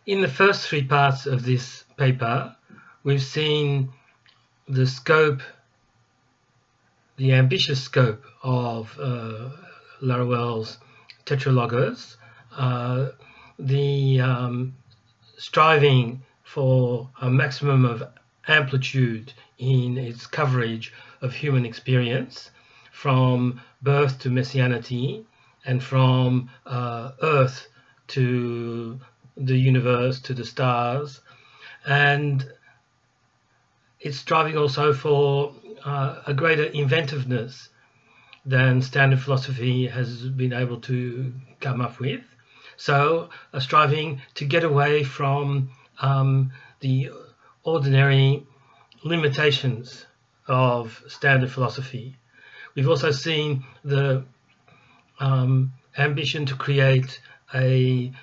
In the first three parts of this paper, we've seen the scope, the ambitious scope of Laruelle's TETRALOGOS, the striving for a maximum of amplitude in its coverage of human experience, from birth to messianity, and from Earth to the universe, to the stars, and it's striving also for a greater inventiveness than standard philosophy has been able to come up with. So striving to get away from the ordinary limitations of standard philosophy. We've also seen the ambition to create a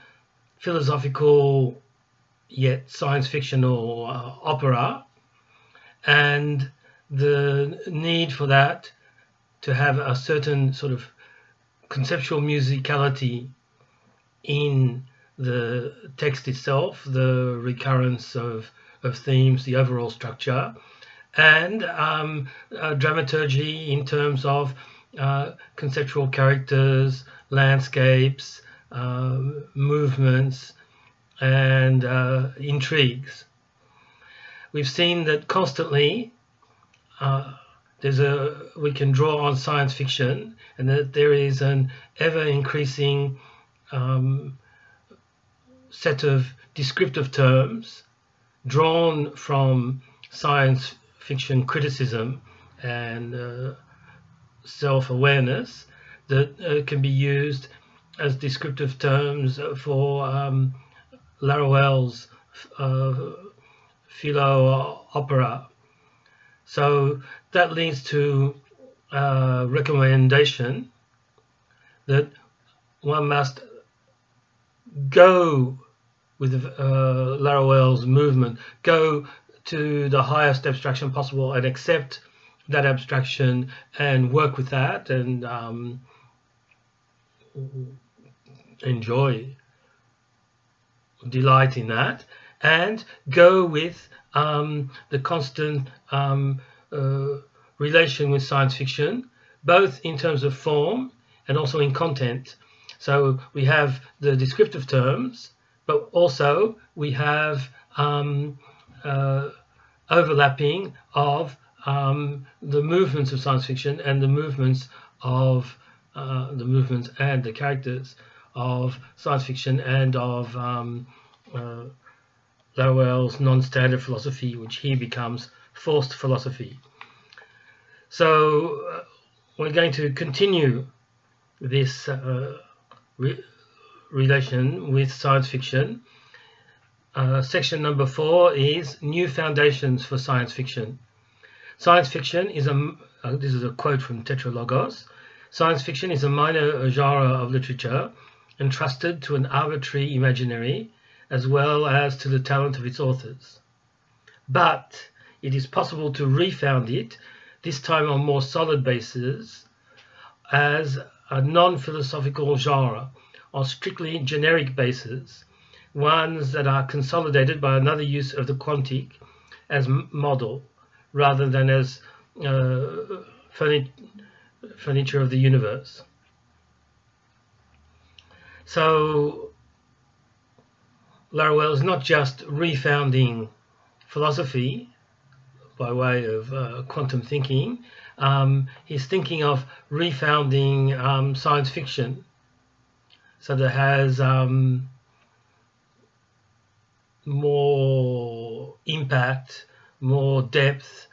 philosophical yet science fictional opera, and the need for that to have a certain sort of conceptual musicality in the text itself, the recurrence of themes, the overall structure, and dramaturgy in terms of conceptual characters, landscapes, movements, and intrigues. We've seen that constantly we can draw on science fiction, and that there is an ever-increasing set of descriptive terms drawn from science fiction criticism and self-awareness that can be used as descriptive terms for Laruelle's philo-opera. So that leads to a recommendation that one must go with Laruelle's movement, go to the highest abstraction possible and accept that abstraction and work with that and enjoy, delight in that, and go with the constant relation with science fiction, both in terms of form and also in content. So we have the descriptive terms, but also we have overlapping of the movements of science fiction and the movements of and the characters of science fiction and of Laruelle's non-standard philosophy, which here becomes forced philosophy. So we're going to continue this relation with science fiction. Section number 4 is New Foundations for Science Fiction. Science fiction is this is a quote from TETRALOGOS. Science fiction is a minor genre of literature entrusted to an arbitrary imaginary as well as to the talent of its authors. But it is possible to refound it, this time on more solid bases, as a non-philosophical genre on strictly generic bases, ones that are consolidated by another use of the quantic as model rather than as furniture of the universe. So Laruelle is not just refounding philosophy by way of quantum thinking. He's thinking of refounding science fiction, so that has more impact, more depth,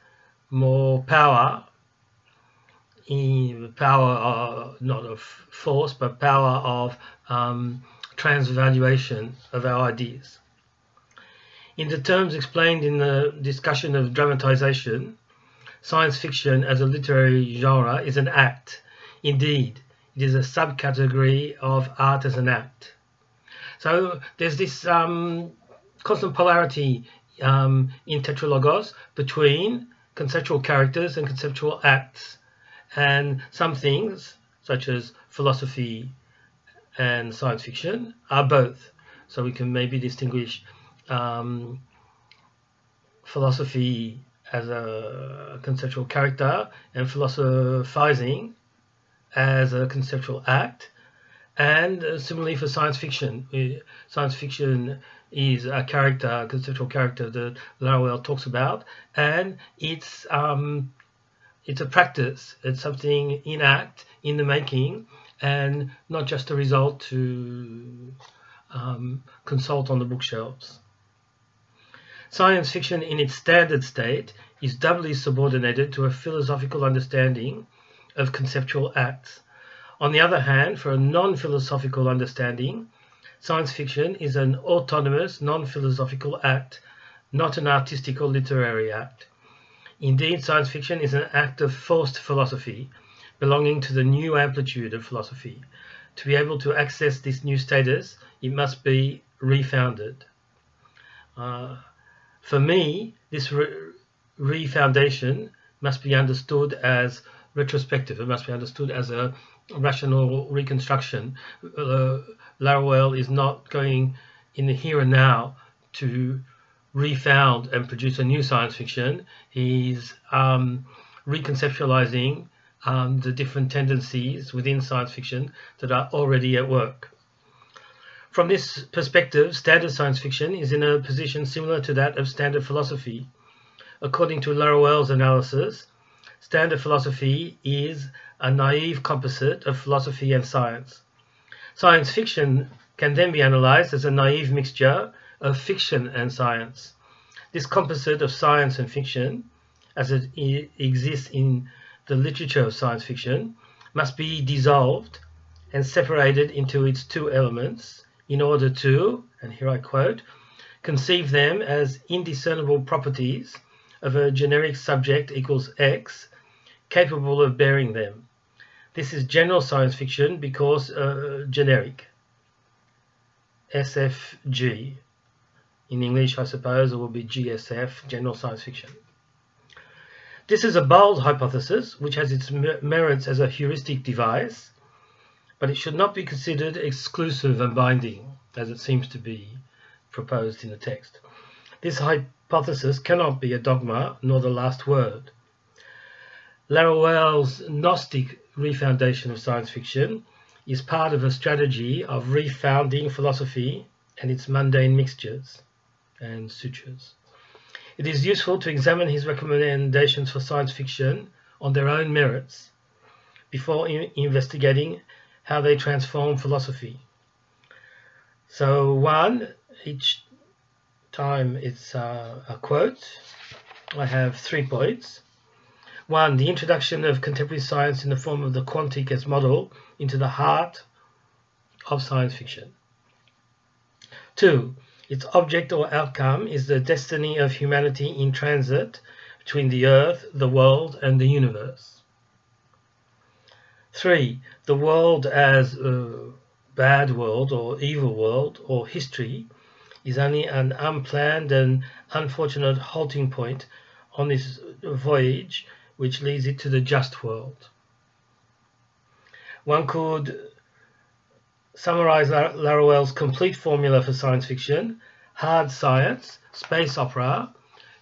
more power, not of force, but power of transvaluation of our ideas. In the terms explained in the discussion of dramatization, science fiction as a literary genre is an act. Indeed, it is a subcategory of art as an act. So there's this constant polarity in TETRALOGOS between conceptual characters and conceptual acts. And some things, such as philosophy and science fiction, are both. So we can maybe distinguish philosophy as a conceptual character and philosophizing as a conceptual act. And similarly for science fiction. Science fiction is a character, a conceptual character that Laruelle talks about, and it's a practice. It's something in act, in the making, and not just a result to consult on the bookshelves. Science fiction in its standard state is doubly subordinated to a philosophical understanding of conceptual acts. On the other hand, for a non-philosophical understanding, science fiction is an autonomous, non-philosophical act, not an artistic or literary act. Indeed, science fiction is an act of forced philosophy, belonging to the new amplitude of philosophy. To be able to access this new status, it must be refounded. For me, this refoundation must be understood as retrospective. It must be understood as a rational reconstruction. Laruelle is not going in the here and now to refound and produce a new science fiction. He's reconceptualizing the different tendencies within science fiction that are already at work. From this perspective, standard science fiction is in a position similar to that of standard philosophy. According to Laruelle's analysis, standard philosophy is a naive composite of philosophy and science. Science fiction can then be analyzed as a naive mixture of fiction and science. This composite of science and fiction, as it exists in the literature of science fiction, must be dissolved and separated into its two elements in order to, and here I quote, conceive them as indiscernible properties of a generic subject equals X, capable of bearing them. This is general science fiction because generic, SFG. In English, I suppose it will be GSF, general science fiction. This is a bold hypothesis which has its merits as a heuristic device, but it should not be considered exclusive and binding, as it seems to be proposed in the text. This hypothesis cannot be a dogma nor the last word. Laruelle's Gnostic refoundation of science fiction is part of a strategy of refounding philosophy and its mundane mixtures and sutures. It is useful to examine his recommendations for science fiction on their own merits before investigating how they transform philosophy. So each time it's a quote. I have 3 points. 1, the introduction of contemporary science in the form of the quantic as model into the heart of science fiction. 2, its object or outcome is the destiny of humanity in transit between the earth, the world, and the universe. 3, the world as a bad world or evil world or history is only an unplanned and unfortunate halting point on this voyage which leads it to the just world. One could summarize Laruelle's complete formula for science fiction: hard science, space opera,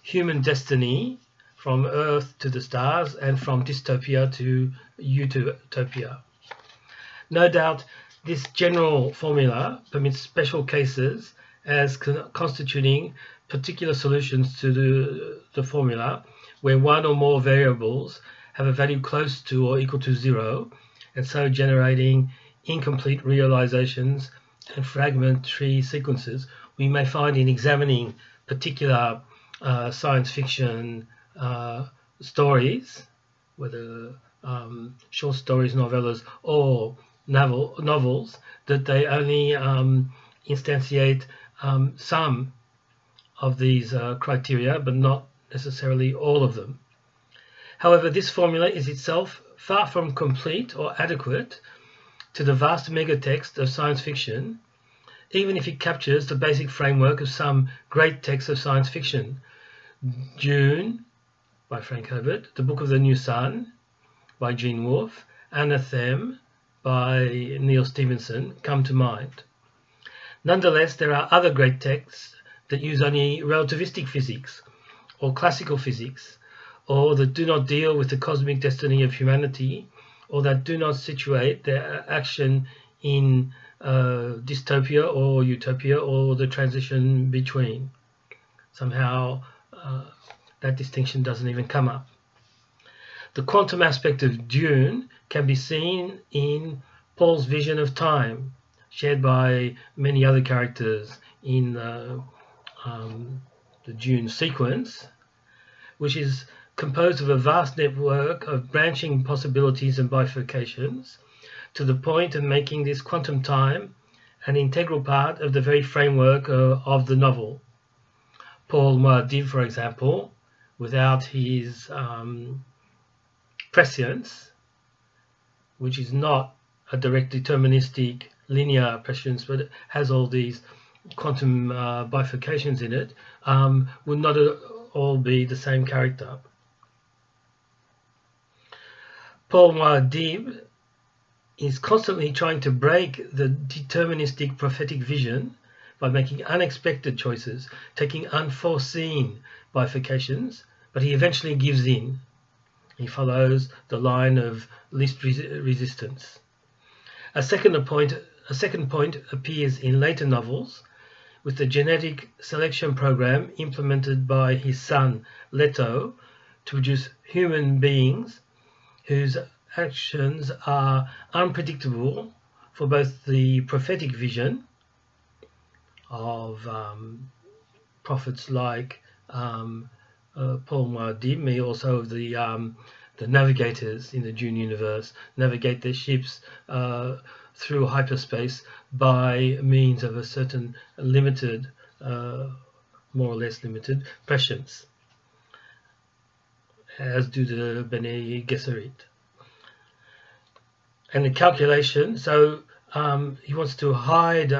human destiny, from Earth to the stars, and from dystopia to utopia. No doubt this general formula permits special cases as constituting particular solutions to the formula where one or more variables have a value close to or equal to 0, and so generating incomplete realizations and fragmentary sequences we may find in examining particular science fiction stories, whether short stories, novellas, or novels, that they only instantiate some of these criteria, but not necessarily all of them. However, this formula is itself far from complete or adequate to the vast megatext of science fiction, even if it captures the basic framework of some great texts of science fiction. Dune by Frank Herbert, The Book of the New Sun by Gene Wolfe, Anathem by Neil Stevenson come to mind. Nonetheless, there are other great texts that use only relativistic physics or classical physics, or that do not deal with the cosmic destiny of humanity, or that do not situate their action in dystopia or utopia or the transition between. Somehow that distinction doesn't even come up. The quantum aspect of Dune can be seen in Paul's vision of time, shared by many other characters in the Dune sequence, which is composed of a vast network of branching possibilities and bifurcations, to the point of making this quantum time an integral part of the very framework of the novel. Paul Muad'Dib, for example, without his prescience, which is not a direct deterministic linear prescience, but it has all these quantum bifurcations in it, would not at all be the same character. Paul Muad'Dib is constantly trying to break the deterministic prophetic vision by making unexpected choices, taking unforeseen bifurcations, but he eventually gives in. He follows the line of least resistance. A second point appears in later novels, with the genetic selection program implemented by his son Leto to produce human beings whose actions are unpredictable for both the prophetic vision of prophets like Paul Muad'Dib, also of the navigators in the Dune universe, navigate their ships through hyperspace by means of a certain limited, more or less limited, prescience, as do the Bene Gesserit. And the calculation, so he wants to hide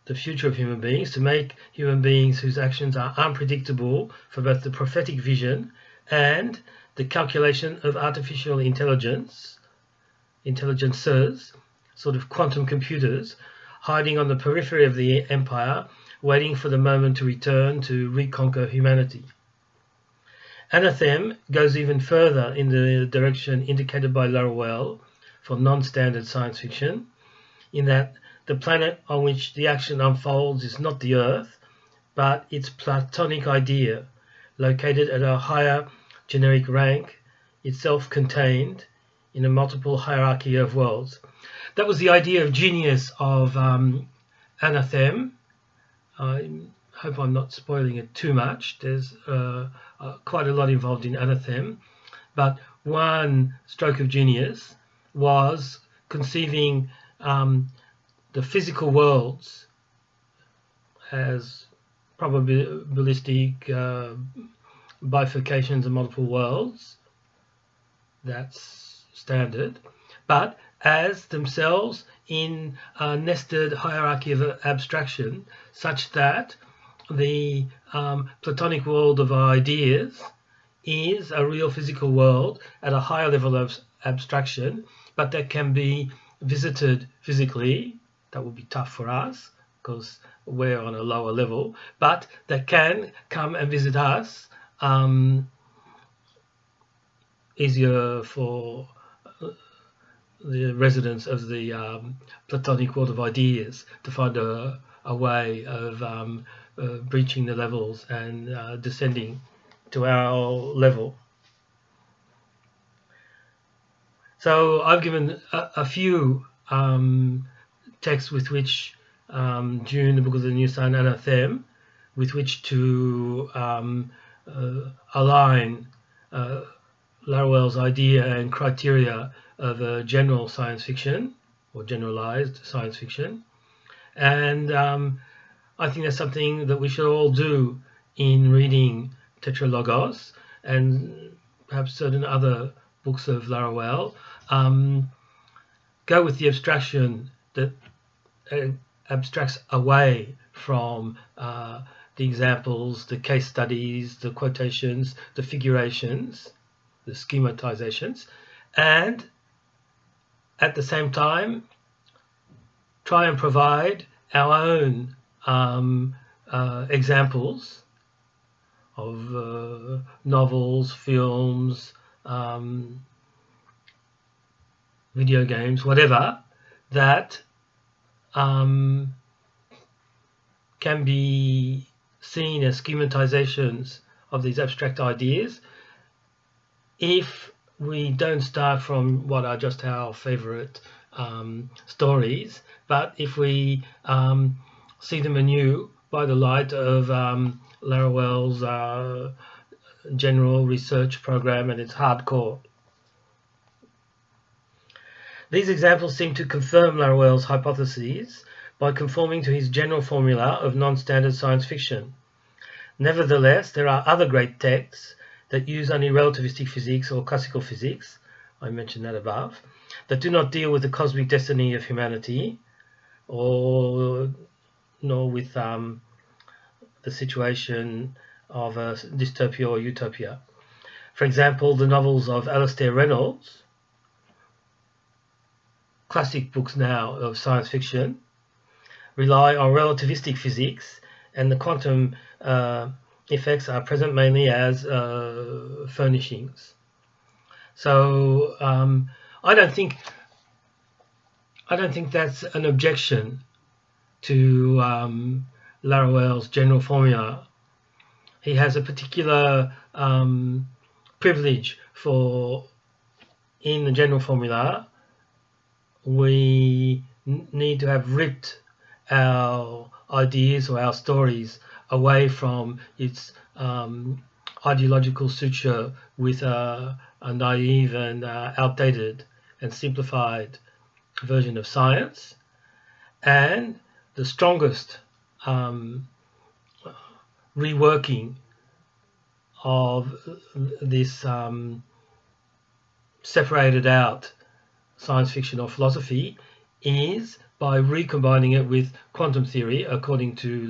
the future of human beings, to make human beings whose actions are unpredictable for both the prophetic vision and the calculation of artificial intelligences, sort of quantum computers, hiding on the periphery of the empire, waiting for the moment to return to reconquer humanity. Anathem goes even further in the direction indicated by Laruelle for non-standard science fiction, in that the planet on which the action unfolds is not the Earth, but its Platonic idea, located at a higher generic rank, itself contained in a multiple hierarchy of worlds. That was the idea of genius of Anathem. I hope I'm not spoiling it too much. There's quite a lot involved in Anathem, but one stroke of genius was conceiving the physical worlds as probabilistic bifurcations of multiple worlds. That's standard, but as themselves in a nested hierarchy of abstraction, such that the Platonic world of ideas is a real physical world at a higher level of abstraction, but that can be visited physically. That would be tough for us because we're on a lower level, but that can come and visit us, easier for the residents of the Platonic world of ideas to find a way of breaching the levels and descending to our level. So I've given a few texts with which Dune, the Book of the New Sun, and Anathem, with which to align Laruelle's idea and criteria of a general science fiction or generalized science fiction. And I think that's something that we should all do in reading TETRALOGOS and perhaps certain other books of Laruelle. Go with the abstraction that abstracts away from the examples, the case studies, the quotations, the figurations, the schematizations, and at the same time try and provide our own examples of novels, films, video games, whatever, that can be seen as schematizations of these abstract ideas, if we don't start from what are just our favorite stories, but if we see them anew by the light of Laruelle's general research program and its hardcore. These examples seem to confirm Laruelle's hypotheses by conforming to his general formula of non-standard science fiction. Nevertheless, there are other great texts that use only relativistic physics or classical physics, I mentioned that above, that do not deal with the cosmic destiny of humanity, nor with the situation of a dystopia or utopia. For example, the novels of Alastair Reynolds, classic books now of science fiction, rely on relativistic physics, and the quantum effects are present mainly as furnishings. So I don't think that's an objection to Laruelle's general formula. He has a particular privilege for, in the general formula, we need to have ripped our ideas or our stories away from its ideological suture with a naive and outdated and simplified version of science. And the strongest reworking of this separated out science fiction or philosophy is by recombining it with quantum theory, according to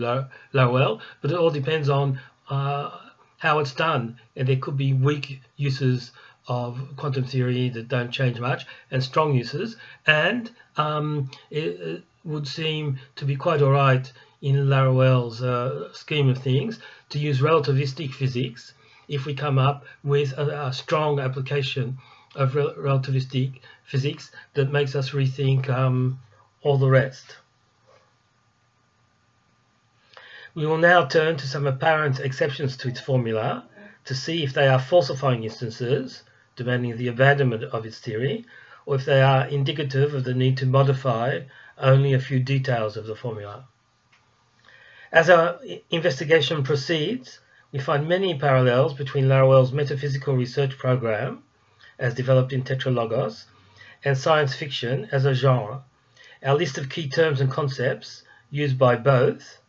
Laruelle, but it all depends on how it's done, and there could be weak uses of quantum theory that don't change much, and strong uses, and it would seem to be quite all right in Laruelle's scheme of things to use relativistic physics if we come up with a strong application of relativistic physics that makes us rethink all the rest. We will now turn to some apparent exceptions to its formula to see if they are falsifying instances, demanding the abandonment of its theory, or if they are indicative of the need to modify only a few details of the formula. As our investigation proceeds, we find many parallels between Laruelle's metaphysical research program, as developed in TETRALOGOS, and science fiction as a genre. Our list of key terms and concepts used by both,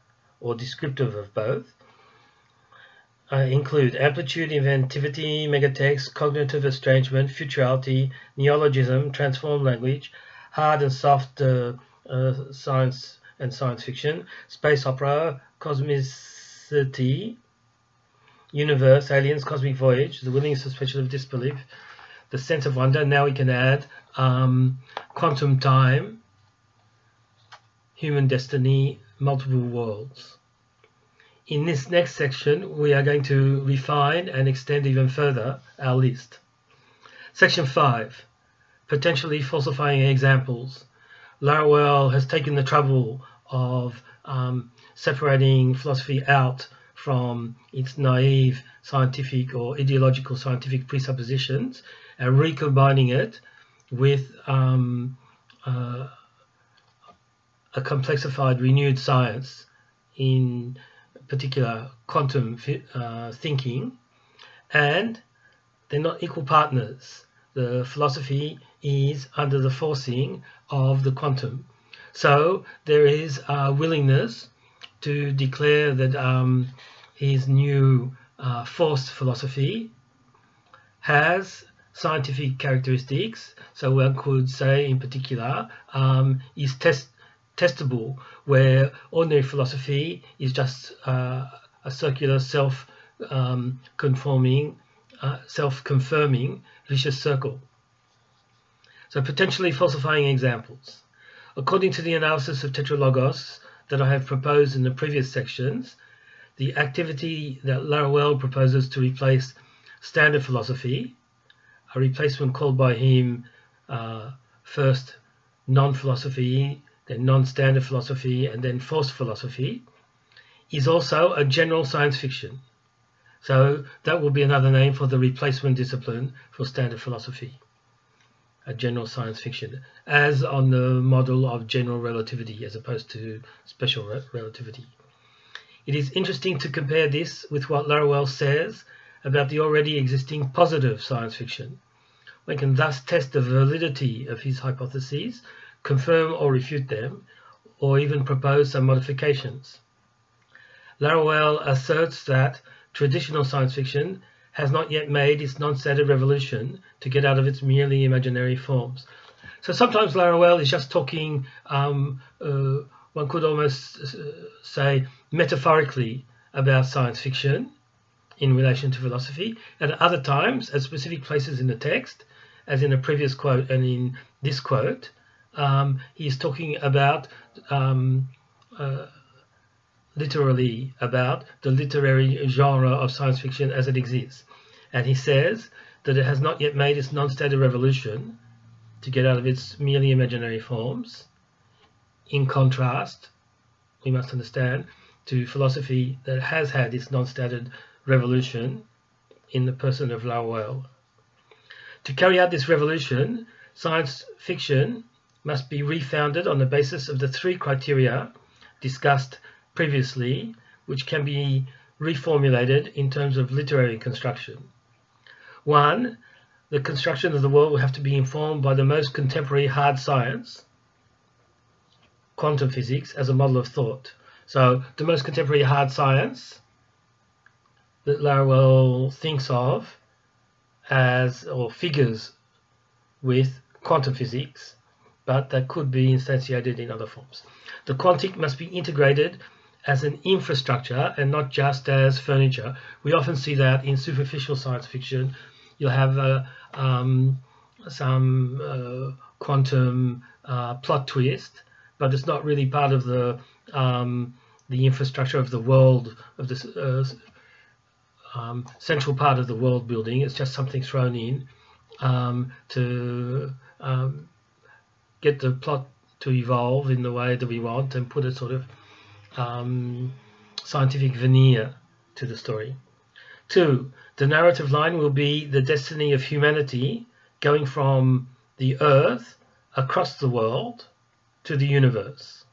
or descriptive of both, include amplitude, inventivity, megatext, cognitive estrangement, futurality, neologism, transformed language, hard and soft science and science fiction, space opera, cosmicity, universe, aliens, cosmic voyage, the willing suspension of disbelief, the sense of wonder. Now we can add quantum time, human destiny, multiple worlds. In this next section, we are going to refine and extend even further our list. Section 5, potentially falsifying examples. Laruelle has taken the trouble of separating philosophy out from its naive scientific or ideological scientific presuppositions and recombining it with a complexified, renewed science, in particular quantum thinking, and they're not equal partners. The philosophy is under the forcing of the quantum. So there is a willingness to declare that his new forced philosophy has scientific characteristics. So one could say in particular is testable, where ordinary philosophy is just a circular self-confirming vicious circle. So potentially falsifying examples. According to the analysis of TETRALOGOS that I have proposed in the previous sections, the activity that Laruelle proposes to replace standard philosophy, a replacement called by him first non-philosophy, then non-standard philosophy, and then forced philosophy, is also a general science fiction. So that will be another name for the replacement discipline for standard philosophy, a general science fiction, as on the model of general relativity as opposed to special relativity. It is interesting to compare this with what Laruelle says about the already existing positive science fiction. One can thus test the validity of his hypotheses, confirm or refute them, or even propose some modifications. Laruelle asserts that traditional science fiction has not yet made its non-standard revolution to get out of its merely imaginary forms. So sometimes Laruelle is just talking, one could almost say metaphorically, about science fiction in relation to philosophy, and at other times, at specific places in the text, as in a previous quote and in this quote, he is talking about literally about the literary genre of science fiction as it exists. And he says that it has not yet made its non-standard revolution to get out of its merely imaginary forms. In contrast, we must understand, to philosophy that has had its non-standard revolution in the person of Laruelle. To carry out this revolution, science fiction must be refounded on the basis of the three criteria discussed previously, which can be reformulated in terms of literary construction. 1. The construction of the world will have to be informed by the most contemporary hard science, quantum physics, as a model of thought. So the most contemporary hard science that Laruelle thinks of as, or figures with, quantum physics, but that could be instantiated in other forms. The quantic must be integrated as an infrastructure and not just as furniture. We often see that in superficial science fiction. You'll have some quantum plot twist, but it's not really part of the infrastructure of the world, of this central part of the world building. It's just something thrown in to get the plot to evolve in the way that we want and put a sort of scientific veneer to the story. 2. The narrative line will be the destiny of humanity going from the earth across the world to the universe.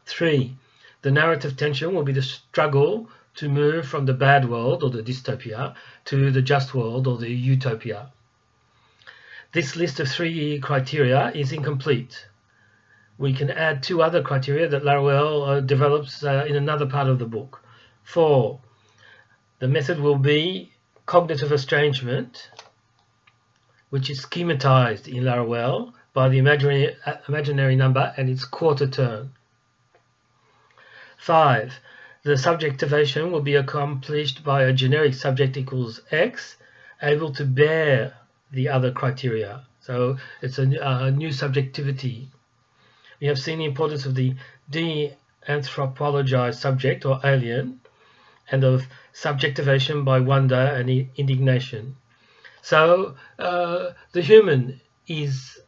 3. The narrative tension will be the struggle to move from the bad world, or the dystopia, to the just world, or the utopia. This list of 3 criteria is incomplete. We can add 2 other criteria that Laruelle develops in another part of the book. 4. The method will be cognitive estrangement, which is schematized in Laruelle by the imaginary number and its quarter term. 5. The subjectivation will be accomplished by a generic subject equals X, able to bear the other criteria. So it's a new subjectivity. We have seen the importance of the de-anthropologized subject or alien, and of subjectivation by wonder and indignation. So the human is,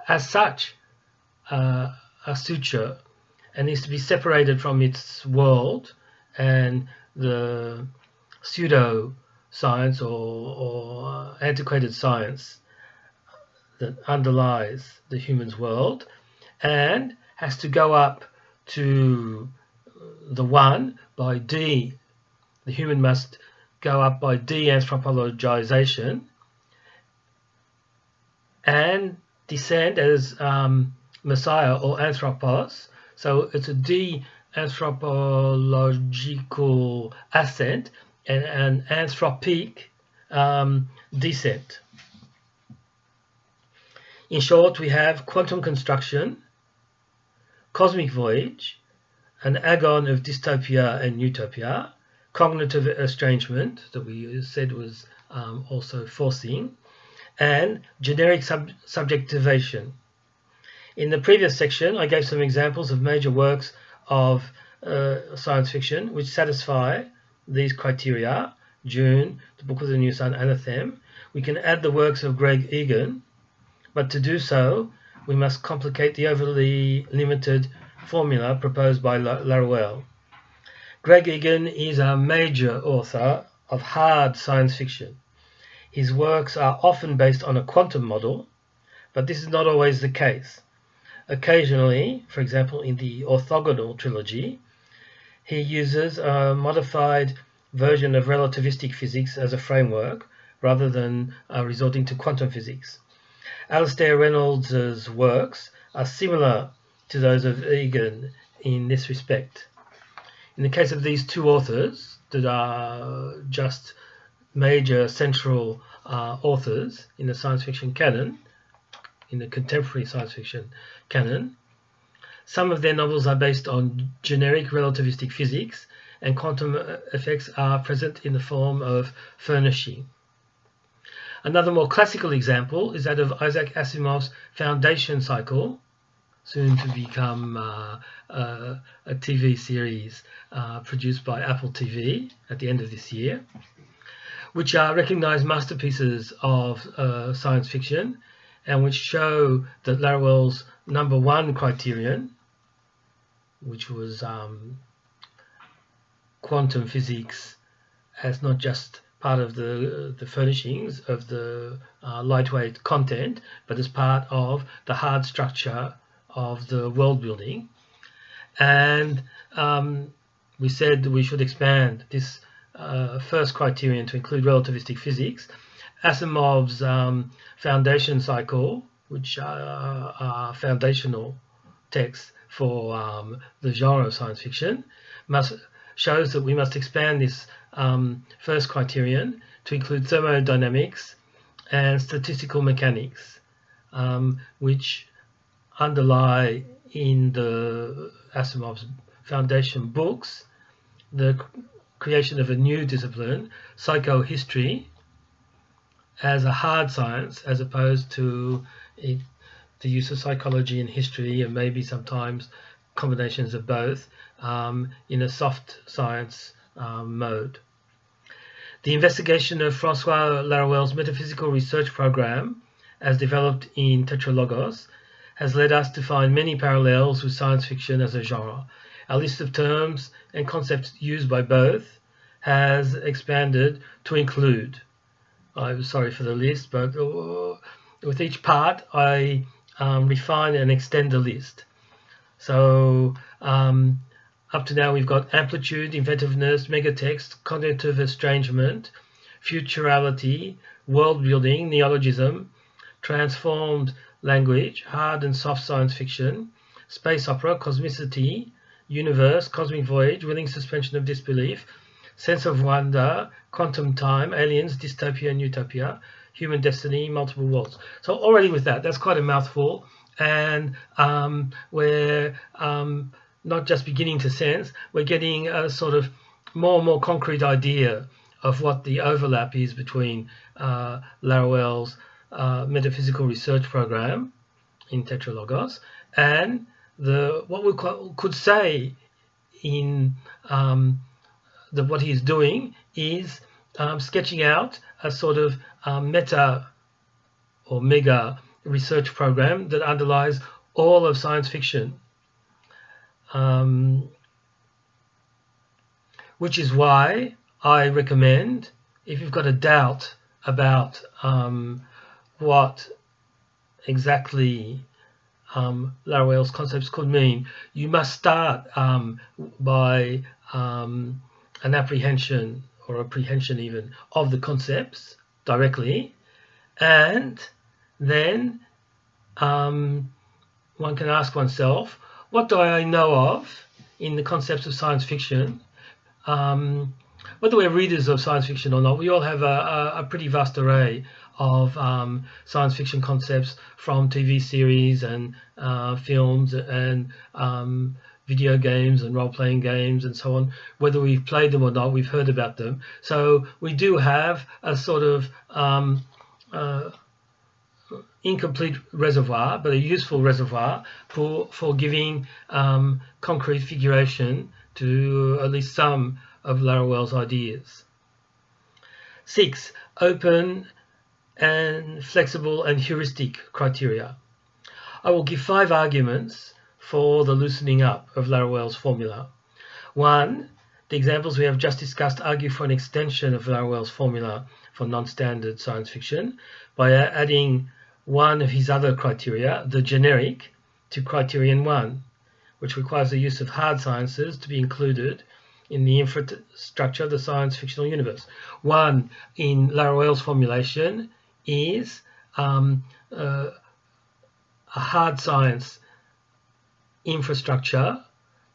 as such, a suture, and needs to be separated from its world and the pseudo science or antiquated science that underlies the human's world, and has to go up to the one by D. The human must go up by de-anthropologization and descend as Messiah or Anthropos. So it's a de-anthropological ascent and an anthropic descent. In short, we have quantum construction, cosmic voyage, an agon of dystopia and utopia, cognitive estrangement that we said was also forcing, and generic subjectivation. In the previous section, I gave some examples of major works of science fiction which satisfy these criteria: June, The Book of the New Sun, Anathem. We can add the works of Greg Egan, but to do so, we must complicate the overly limited formula proposed by Laruelle. Greg Egan is a major author of hard science fiction. His works are often based on a quantum model, but this is not always the case. Occasionally, for example in the orthogonal trilogy, he uses a modified version of relativistic physics as a framework rather than resorting to quantum physics. Alistair Reynolds' works are similar to those of Egan in this respect. In the case of these two authors that are just major central authors in the science fiction canon, in the contemporary science fiction canon, some of their novels are based on generic relativistic physics, and quantum effects are present in the form of furnishing. Another more classical example is that of Isaac Asimov's Foundation cycle, soon to become a TV series produced by Apple TV at the end of this year, which are recognized masterpieces of science fiction and which show that Laruelle's #1 criterion, which was quantum physics as not just part of the furnishings of the lightweight content, but as part of the hard structure of the world building. And we said that we should expand this first criterion to include relativistic physics. Asimov's Foundation cycle, which are foundational texts for the genre of science fiction, shows that we must expand this first criterion to include thermodynamics and statistical mechanics, which underlie in the Asimov's Foundation books the creation of a new discipline, psychohistory, as a hard science as opposed to the use of psychology and history, and maybe sometimes combinations of both, in a soft science mode. The investigation of François Laruelle's metaphysical research program, as developed in TETRALOGOS, has led us to find many parallels with science fiction as a genre. Our list of terms and concepts used by both has expanded to include, I'm sorry for the list, but with each part I refine and extend the list. So up to now we've got amplitude, inventiveness, megatext, cognitive estrangement, futurality, world building, neologism, transformed language, hard and soft science fiction, space opera, cosmicity, universe, cosmic voyage, willing suspension of disbelief, sense of wonder, quantum time, aliens, dystopia and utopia, human destiny, multiple worlds. So already with that, that's quite a mouthful, and we're not just beginning to sense, we're getting a sort of more and more concrete idea of what the overlap is between Laruelle's metaphysical research program in TETRALOGOS and what we could say in what he's doing is sketching out a sort of meta or mega research program that underlies all of science fiction, which is why I recommend, if you've got a doubt about what exactly Laruelle's concepts could mean, you must start by an apprehension or apprehension even of the concepts directly, and then one can ask oneself, what do I know of in the concepts of science fiction? Whether we're readers of science fiction or not, we all have a pretty vast array of science fiction concepts from TV series and films and video games and role-playing games and so on. Whether we've played them or not, we've heard about them. So we do have a sort of incomplete reservoir, but a useful reservoir for giving concrete figuration to at least some of Laruelle's ideas. 6. Open and flexible and heuristic criteria. I will give 5 arguments for the loosening up of Laruelle's formula. 1. The examples we have just discussed argue for an extension of Laruelle's formula for non-standard science fiction by adding one of his other criteria, the generic, to criterion 1, which requires the use of hard sciences to be included in the infrastructure of the science fictional universe. 1 in Laruelle's formulation is a hard science infrastructure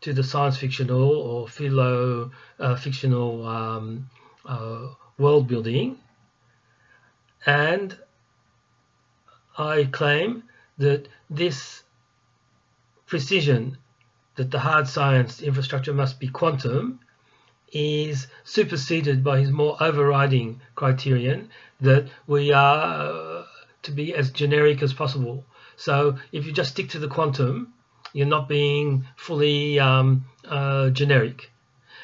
to the science fictional or philo-fictional world building, and I claim that this precision that the hard science infrastructure must be quantum is superseded by his more overriding criterion that we are to be as generic as possible. So if you just stick to the quantum, you're not being fully generic,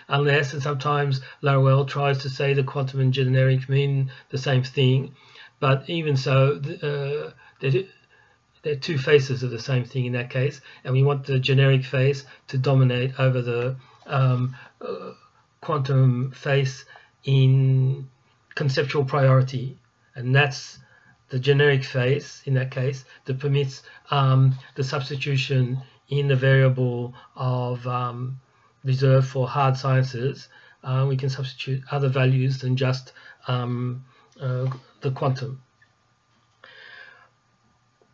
unless, and sometimes Laruelle tries to say the quantum and generic mean the same thing, but even so, they're two faces of the same thing in that case, and we want the generic face to dominate over the quantum face in conceptual priority, and that's the generic face in that case that permits the substitution in the variable of reserved for hard sciences. We can substitute other values than just the quantum.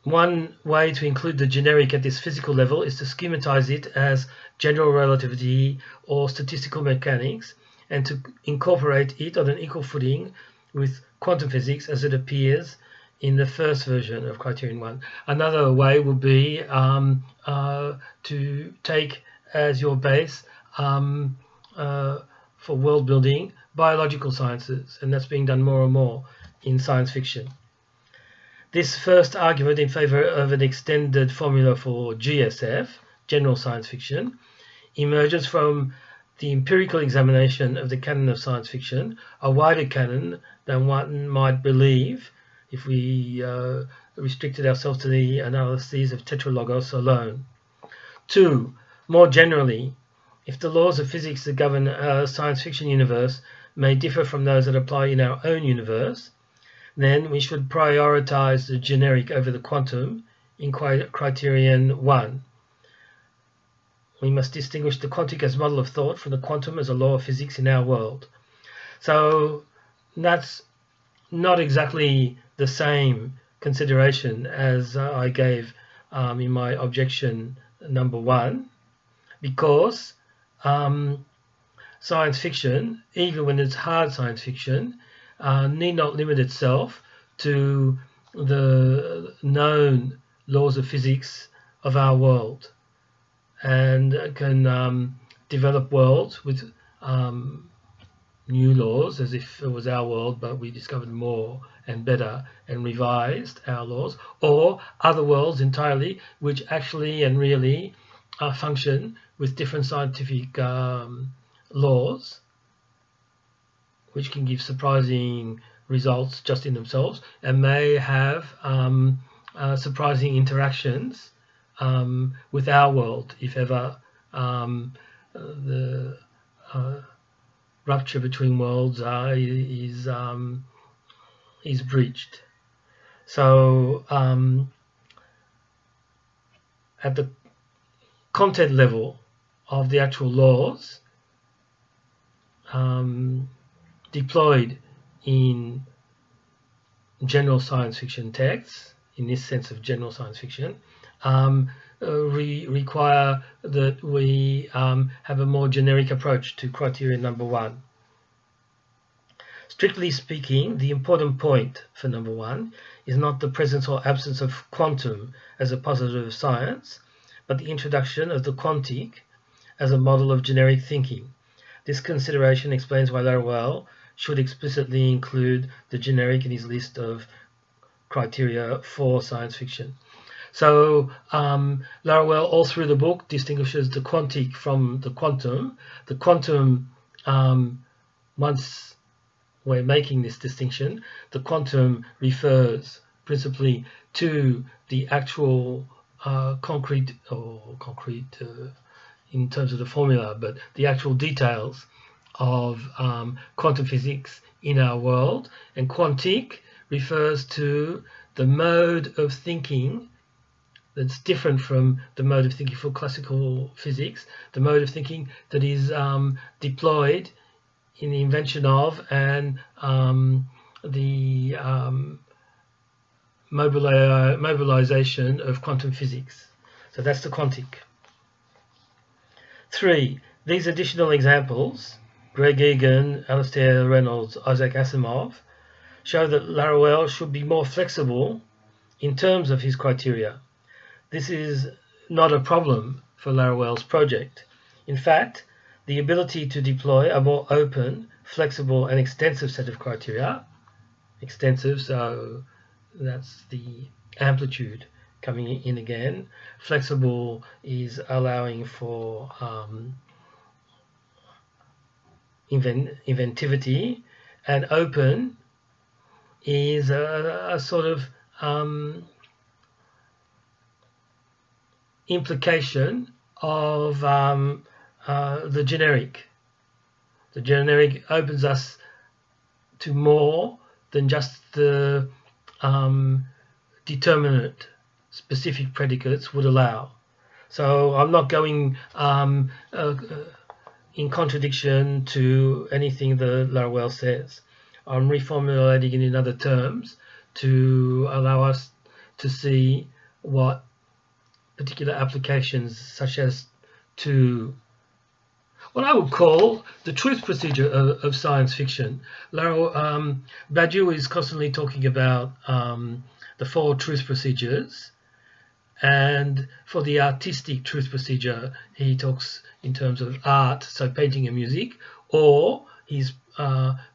One way to include the generic at this physical level is to schematize it as general relativity or statistical mechanics, and to incorporate it on an equal footing with quantum physics as it appears in the first version of criterion 1. Another way would be to take as your base for world building biological sciences, and that's being done more and more in science fiction. This first argument in favor of an extended formula for GSF, general science fiction, emerges from the empirical examination of the canon of science fiction, a wider canon than one might believe if we restricted ourselves to the analyses of TETRALOGOS alone. 2. More generally, if the laws of physics that govern a science fiction universe may differ from those that apply in our own universe, then we should prioritize the generic over the quantum in criterion 1. We must distinguish the quantic as model of thought from the quantum as a law of physics in our world. So that's not exactly the same consideration as I gave in my objection number 1, because science fiction, even when it's hard science fiction, need not limit itself to the known laws of physics of our world, and can develop worlds with new laws as if it was our world, but we discovered more and better and revised our laws, or other worlds entirely which actually and really function with different scientific laws, which can give surprising results just in themselves and may have surprising interactions with our world if ever the rupture between worlds is breached. So at the content level of the actual laws deployed in general science fiction texts, in this sense of general science fiction, require that we have a more generic approach to criterion number 1. Strictly speaking, the important point for number 1 is not the presence or absence of quantum as a positive of science, but the introduction of the quantic as a model of generic thinking. This consideration explains why Laruelle should explicitly include the generic in his list of criteria for science fiction. So Laruelle, all through the book, distinguishes the quantic from the quantum. The quantum, once we're making this distinction, the quantum refers principally to the actual concrete in terms of the formula, but the actual details of quantum physics in our world. And quantic refers to the mode of thinking that's different from the mode of thinking for classical physics, the mode of thinking that is deployed in the invention of and the mobilization of quantum physics. So that's the quantic. 3. These additional examples, Greg Egan, Alastair Reynolds, Isaac Asimov, show that Laruelle should be more flexible in terms of his criteria. This is not a problem for Laruelle's project. In fact, the ability to deploy a more open, flexible, and extensive set of criteria, extensive, so that's the amplitude coming in again. Flexible is allowing for inventivity, and open is a sort of implication of the generic. The generic opens us to more than just the determinate specific predicates would allow. So I'm not going in contradiction to anything that Laruelle says. I'm reformulating it in other terms to allow us to see what particular applications, such as to what I would call the truth procedure of science fiction. Badiou is constantly talking about the 4 truth procedures, and for the artistic truth procedure, he talks in terms of art, so painting and music, or his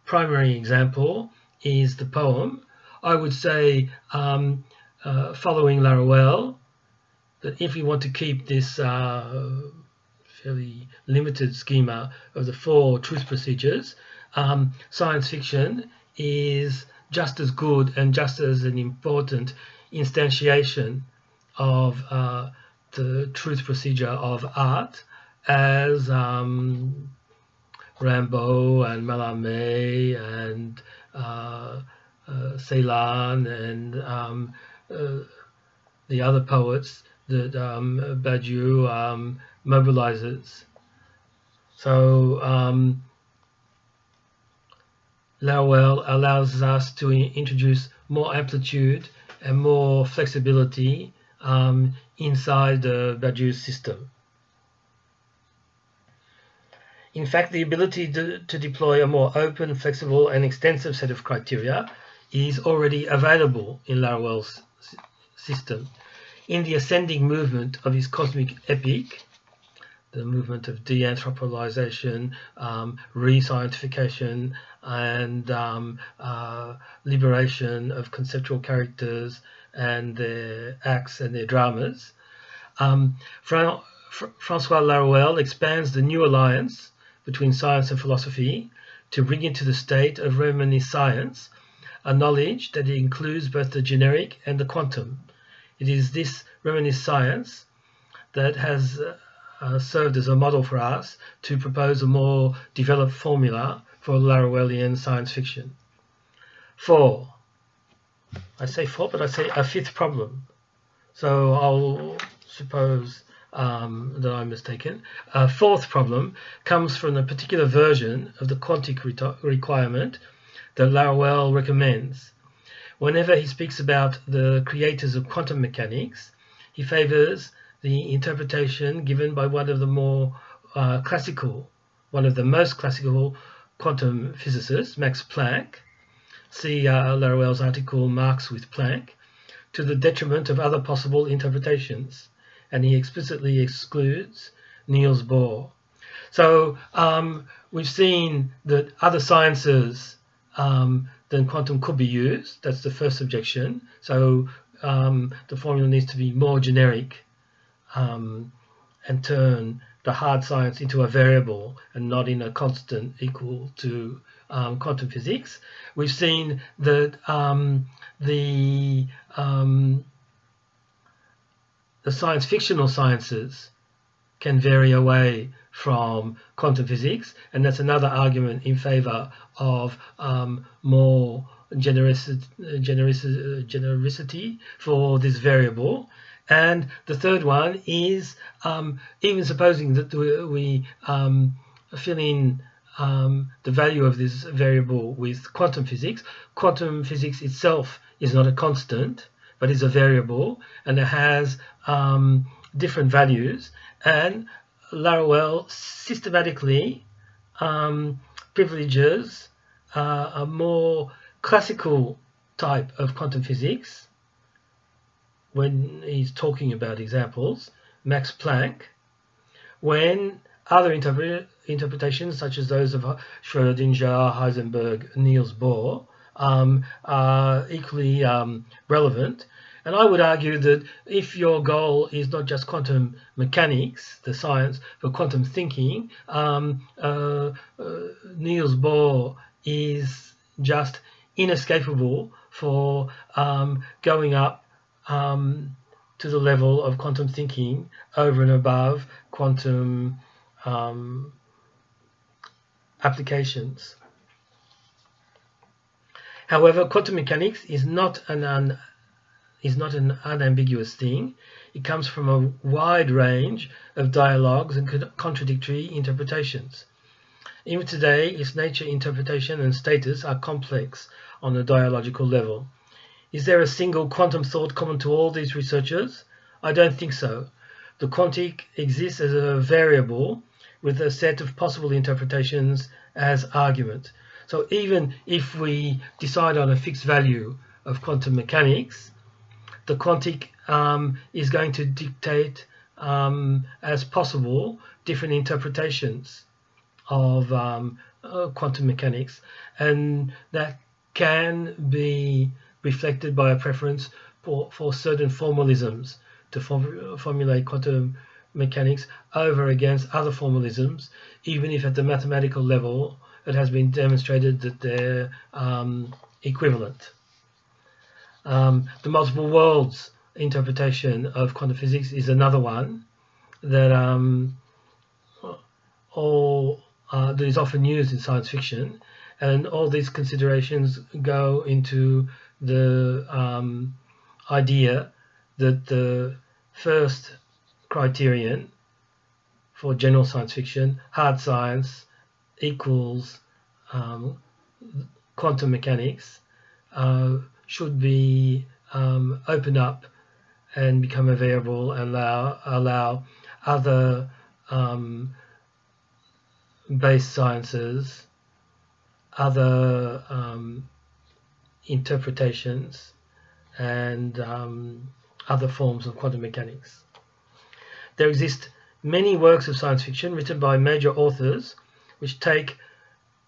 primary example is the poem. I would say, following Laruelle, that if we want to keep this fairly limited schema of the 4 truth procedures, science fiction is just as good and just as an important instantiation of the truth procedure of art as Rimbaud and Mallarmé and Celan and the other poets that Badiou mobilizes. So Laruelle allows us to introduce more amplitude and more flexibility inside Badiou's system. In fact, the ability to deploy a more open, flexible, and extensive set of criteria is already available in Laruelle's system. In the ascending movement of his cosmic epic, the movement of de-anthropolization, re-scientification, and liberation of conceptual characters and their acts and their dramas, François Laruelle expands the new alliance between science and philosophy to bring into the state of reminiscence a knowledge that includes both the generic and the quantum. It is this reminiscence that has served as a model for us to propose a more developed formula for Laruellian science fiction. 4. I say 4, but I say a 5th problem. So I'll suppose that I'm mistaken. A 4th problem comes from a particular version of the quantic requirement that Laruelle recommends. Whenever he speaks about the creators of quantum mechanics, he favors the interpretation given by one of the most classical quantum physicists, Max Planck. See Laruelle's article, Marx with Planck, to the detriment of other possible interpretations. And he explicitly excludes Niels Bohr. So we've seen that other sciences then quantum could be used. That's the first objection. So the formula needs to be more generic and turn the hard science into a variable and not in a constant equal to quantum physics. We've seen that the science fictional sciences can vary away from quantum physics, and that's another argument in favor of more genericity for this variable. And the third one is, even supposing that we fill in the value of this variable with quantum physics itself is not a constant, but is a variable, and it has different values. And Laruelle systematically privileges a more classical type of quantum physics when he's talking about examples, Max Planck, when other interpretations, such as those of Schrödinger, Heisenberg, Niels Bohr, are equally relevant. And I would argue that if your goal is not just quantum mechanics, the science, but quantum thinking, Niels Bohr is just inescapable for going up to the level of quantum thinking over and above quantum applications. However, quantum mechanics is not an unambiguous thing. It comes from a wide range of dialogues and contradictory interpretations. Even today, its nature, interpretation, and status are complex on a dialogical level. Is there a single quantum thought common to all these researchers? I don't think so. The quantic exists as a variable with a set of possible interpretations as argument. So even if we decide on a fixed value of quantum mechanics, the quantic is going to dictate as possible different interpretations of quantum mechanics, and that can be reflected by a preference for certain formalisms to formulate quantum mechanics over against other formalisms, even if at the mathematical level it has been demonstrated that they're equivalent. The multiple worlds interpretation of quantum physics is another one that that is often used in science fiction, and all these considerations go into the idea that the first criterion for general science fiction, hard science equals quantum mechanics, should be opened up and become a variable and allow other base sciences, other interpretations, and other forms of quantum mechanics. There exist many works of science fiction written by major authors which take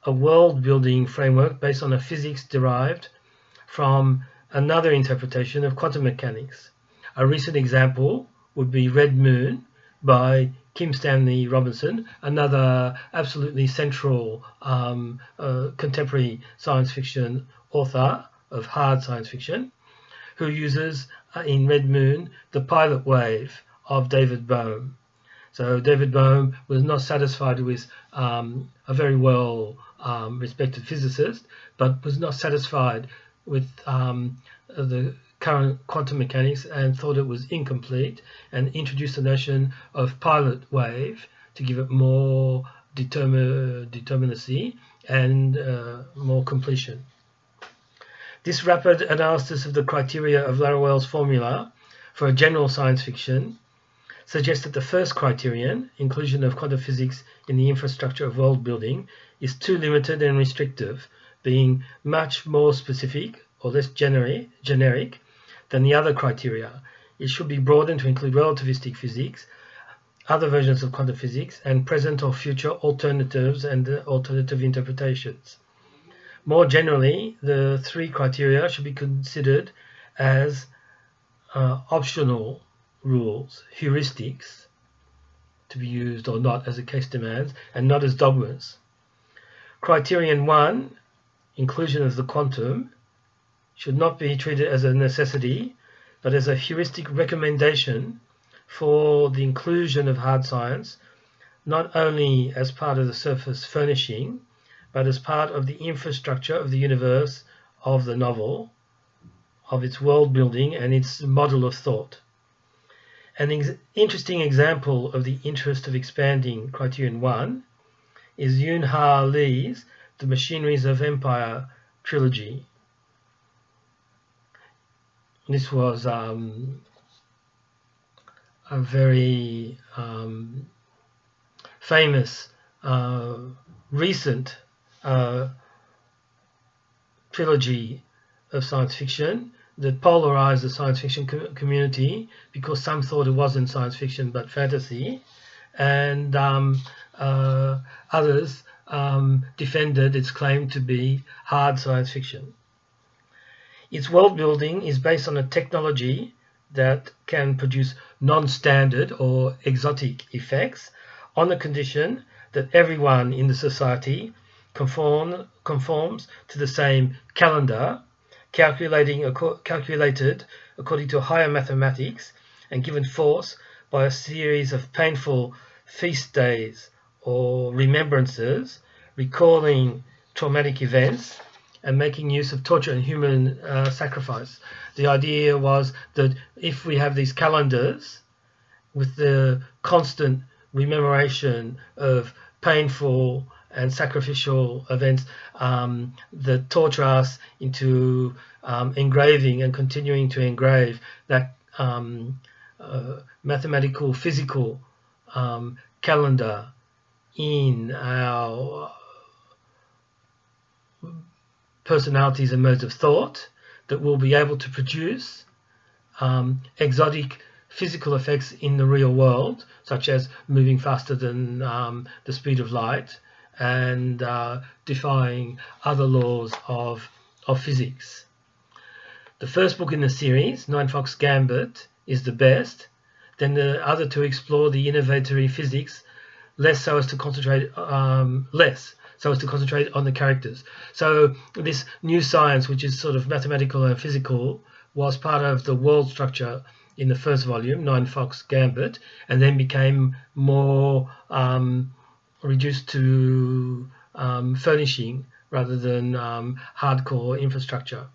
a world-building framework based on a physics derived from another interpretation of quantum mechanics. A recent example would be Red Moon by Kim Stanley Robinson, another absolutely central contemporary science fiction author of hard science fiction, who uses in Red Moon the pilot wave of David Bohm. So David Bohm was not satisfied with a very well respected physicist, but was not satisfied with the current quantum mechanics and thought it was incomplete, and introduced the notion of pilot wave to give it more determinacy and more completion. This rapid analysis of the criteria of Laruelle's formula for a general science fiction suggests that the first criterion, inclusion of quantum physics in the infrastructure of world building, is too limited and restrictive, being much more specific or less generic than the other criteria. It should be broadened to include relativistic physics, other versions of quantum physics, and present or future alternatives and alternative interpretations. More generally, the three criteria should be considered as optional rules, heuristics, to be used or not as the case demands, and not as dogmas. Criterion 1, inclusion of the quantum, should not be treated as a necessity, but as a heuristic recommendation for the inclusion of hard science, not only as part of the surface furnishing, but as part of the infrastructure of the universe of the novel, of its world building and its model of thought. An interesting example of the interest of expanding Criterion 1 is Yun-Ha Lee's The Machineries of Empire trilogy. This was a very famous recent trilogy of science fiction that polarized the science fiction community because some thought it wasn't science fiction but fantasy, and others defended its claim to be hard science fiction. Its world building is based on a technology that can produce non-standard or exotic effects on the condition that everyone in the society conforms to the same calendar, calculated according to higher mathematics and given force by a series of painful feast days or remembrances, recalling traumatic events and making use of torture and human sacrifice. The idea was that if we have these calendars with the constant rememoration of painful and sacrificial events that torture us into engraving and continuing to engrave that mathematical, physical calendar in our personalities and modes of thought, that we'll be able to produce exotic physical effects in the real world, such as moving faster than the speed of light and defying other laws of physics. The first book in the series, Nine Fox Gambit, is the best. Then the other two explore the innovatory physics less so as to concentrate on the characters. So this new science, which is sort of mathematical and physical, was part of the world structure in the first volume, Nine Fox Gambit, and then became more reduced to furnishing rather than hardcore infrastructure.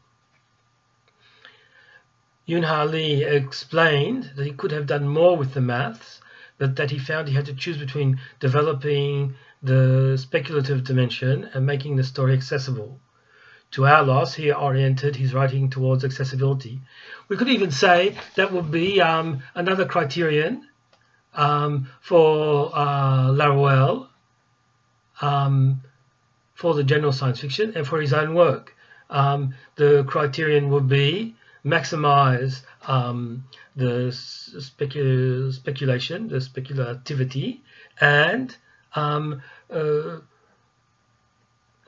Yun-Ha Lee explained that he could have done more with the maths, but that he found he had to choose between developing the speculative dimension and making the story accessible. To our loss, he oriented his writing towards accessibility. We could even say that would be another criterion for Laruelle for the general science fiction and for his own work. The criterion would be maximize the speculation, the speculativity, and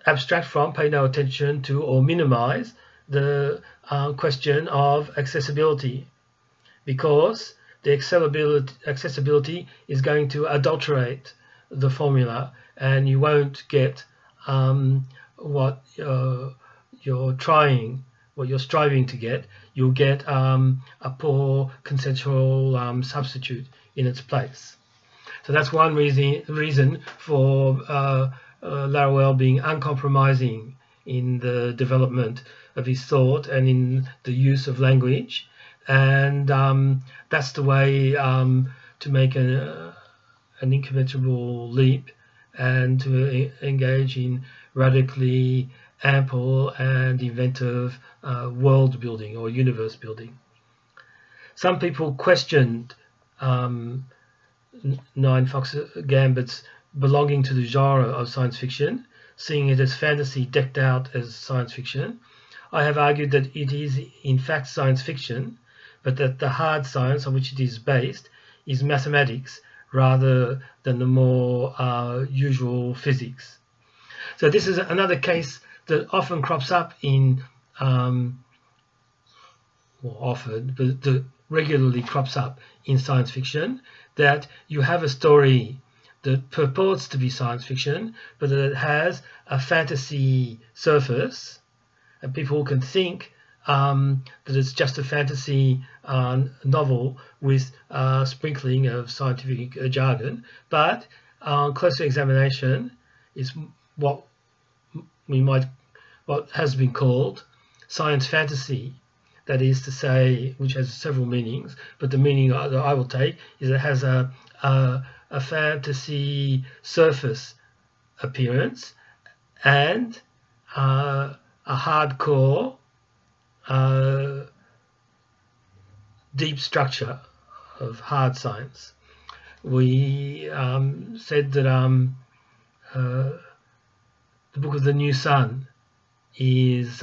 abstract from, pay no attention to, or minimize the question of accessibility, because the accessibility is going to adulterate the formula, and you won't get what you're striving to get. You'll get a poor consensual substitute in its place. So that's one reason for Laruelle being uncompromising in the development of his thought and in the use of language, and that's the way to make an incommensurable leap and to engage in radically ample and inventive world building or universe building. Some people questioned Nine Fox Gambit's belonging to the genre of science fiction, seeing it as fantasy decked out as science fiction. I have argued that it is in fact science fiction, but that the hard science on which it is based is mathematics rather than the more usual physics. So this is another case that often crops up in, that regularly crops up in science fiction, that you have a story that purports to be science fiction, but that it has a fantasy surface, and people can think that it's just a fantasy novel with sprinkling of scientific jargon, but closer examination is what has been called science fantasy. That is to say, which has several meanings, but the meaning that I will take is it has a fantasy surface appearance and a hardcore deep structure of hard science. We said that the Book of the New Sun is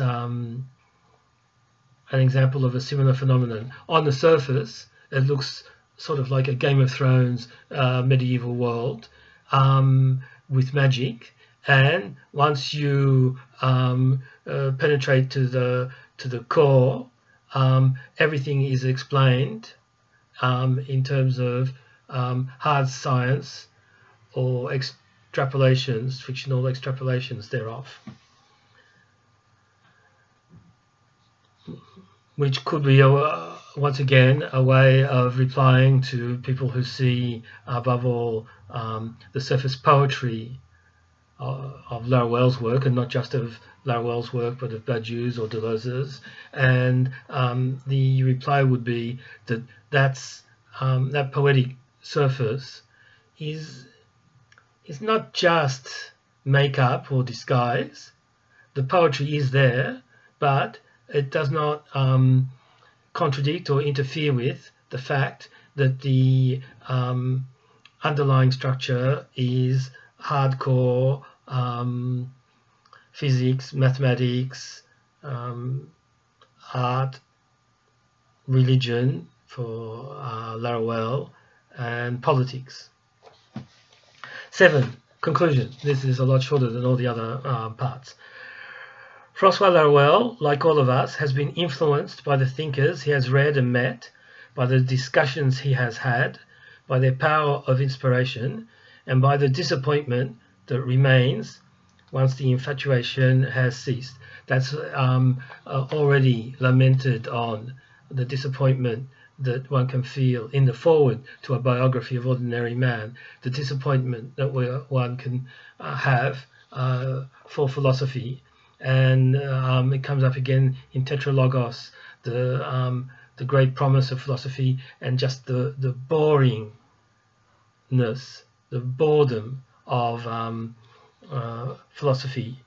an example of a similar phenomenon. On the surface, it looks sort of like a Game of Thrones medieval world with magic, and once you penetrate to the core, everything is explained in terms of hard science or extrapolations, fictional extrapolations thereof, which could be once again a way of replying to people who see above all the surface poetry of Laruelle's work, and not just of Laruelle's work, but of Badiou's or Deleuze's. And the reply would be that that poetic surface is not just make-up or disguise. The poetry is there, but it does not contradict or interfere with the fact that the underlying structure is hardcore physics, mathematics, art, religion for Laruelle, and politics. 7. Conclusion. This is a lot shorter than all the other parts. François Laruelle, like all of us, has been influenced by the thinkers he has read and met, by the discussions he has had, by their power of inspiration, and by the disappointment that remains once the infatuation has ceased. That's already lamented on, the disappointment that one can feel in the foreword to a biography of Ordinary Man, the disappointment that one can have for philosophy. And it comes up again in TETRALOGOS, the great promise of philosophy, and just the boringness, the boredom of philosophy.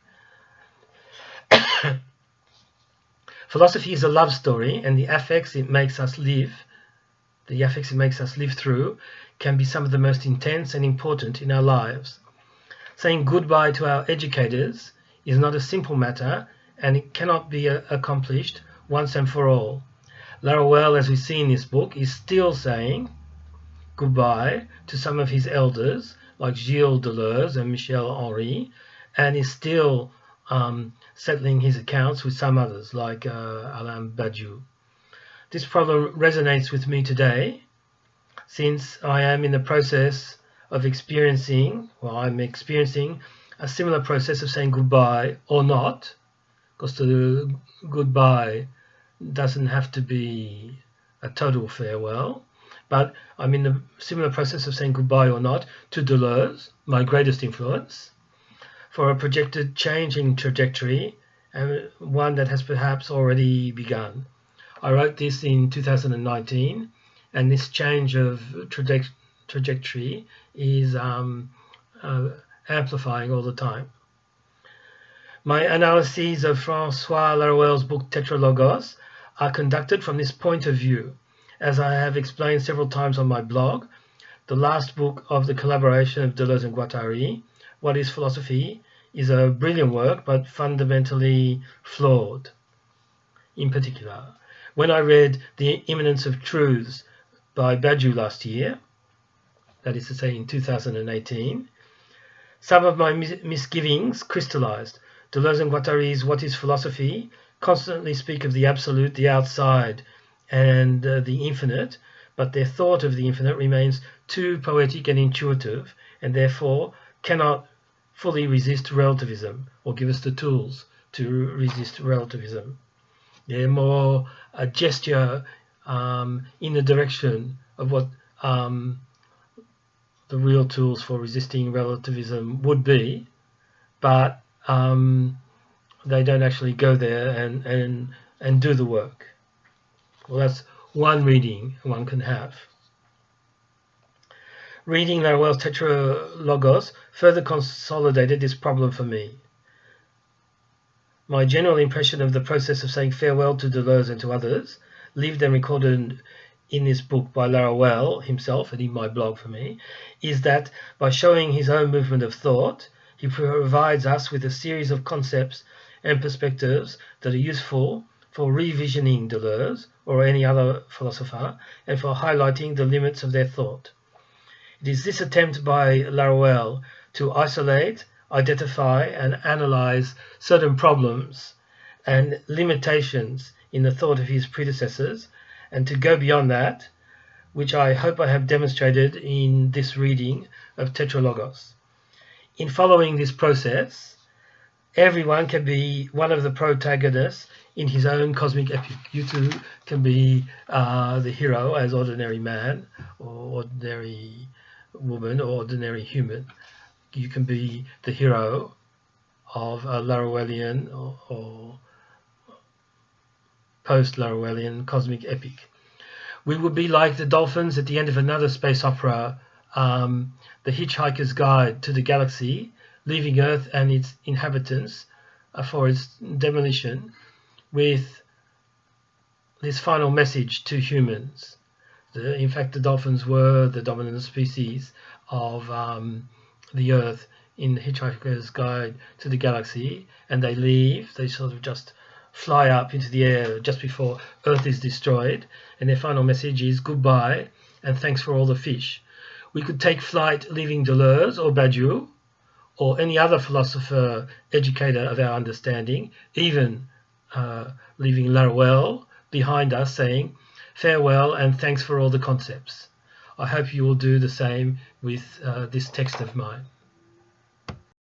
Philosophy is a love story, and the affects it makes us live through can be some of the most intense and important in our lives. Saying goodbye to our educators is not a simple matter, and it cannot be accomplished once and for all. Laruelle, as we see in this book, is still saying goodbye to some of his elders, like Gilles Deleuze and Michel Henry, and is still settling his accounts with some others, like Alain Badiou. This problem resonates with me today, since I am in the process of experiencing a similar process of saying goodbye or not, because the goodbye doesn't have to be a total farewell, but I'm in the similar process of saying goodbye or not to Deleuze, my greatest influence, for a projected change in trajectory, and one that has perhaps already begun. I wrote this in 2019, and this change of trajectory is amplifying all the time. My analyses of François Laruelle's book TETRALOGOS are conducted from this point of view. As I have explained several times on my blog, the last book of the collaboration of Deleuze and Guattari, What is Philosophy?, is a brilliant work, but fundamentally flawed. In particular, when I read The Immanence of Truths by Badiou last year, that is to say in 2018, some of my misgivings crystallized. Deleuze and Guattari's What is Philosophy constantly speak of the absolute, the outside, and the infinite, but their thought of the infinite remains too poetic and intuitive, and therefore cannot fully resist relativism or give us the tools to resist relativism. They're more a gesture in the direction of what the real tools for resisting relativism would be, but they don't actually go there and do the work. Well, that's one reading one can have. Reading Laruelle's TETRALOGOS further consolidated this problem for me. My general impression of the process of saying farewell to Deleuze and to others, lived and recorded in this book by Laruelle himself and in my blog for me, is that by showing his own movement of thought, he provides us with a series of concepts and perspectives that are useful for revisioning Deleuze or any other philosopher and for highlighting the limits of their thought. It is this attempt by Laruelle to isolate, identify and analyze certain problems and limitations in the thought of his predecessors, and to go beyond that, which I hope I have demonstrated in this reading of TETRALOGOS. In following this process, everyone can be one of the protagonists in his own cosmic epic. You too can be the hero as ordinary man or ordinary woman or ordinary human. You can be the hero of a Laruellian or post-Laruellian cosmic epic. We would be like the dolphins at the end of another space opera, The Hitchhiker's Guide to the Galaxy, leaving Earth and its inhabitants for its demolition, with this final message to humans. In fact, the dolphins were the dominant species of the Earth in The Hitchhiker's Guide to the Galaxy, and they leave, they sort of just fly up into the air just before Earth is destroyed, and their final message is goodbye and thanks for all the fish. We could take flight leaving Deleuze or Badiou or any other philosopher, educator of our understanding, even leaving Laruelle behind us, saying farewell and thanks for all the concepts. I hope you will do the same with this text of mine.